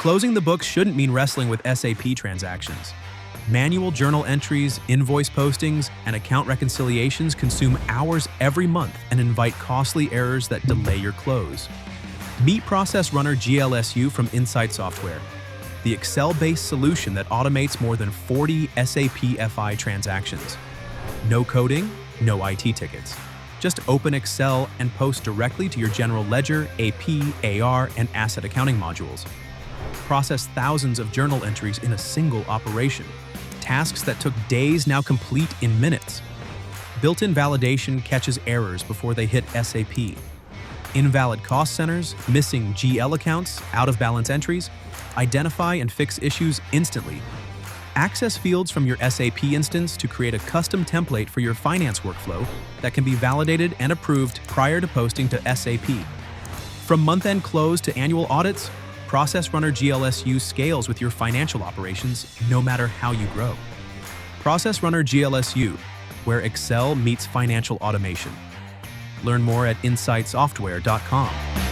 Closing the books shouldn't mean wrestling with SAP transactions. Manual journal entries, invoice postings, and account reconciliations consume hours every month and invite costly errors that delay your close. Meet Process Runner GLSU from Insight Software, the Excel-based solution that automates more than 40 SAP FI transactions. No coding, no IT tickets. Just open Excel and post directly to your general ledger, AP, AR, and asset accounting modules. Process thousands of journal entries in a single operation. Tasks that took days now complete in minutes. Built-in validation catches errors before they hit SAP. Invalid cost centers, missing GL accounts, out-of-balance entries, identify and fix issues instantly. Access fields from your SAP instance to create a custom template for your finance workflow that can be validated and approved prior to posting to SAP. From month-end close to annual audits, Process Runner GLSU scales with your financial operations no matter how you grow. Process Runner GLSU, where Excel meets financial automation. Learn more at insightsoftware.com.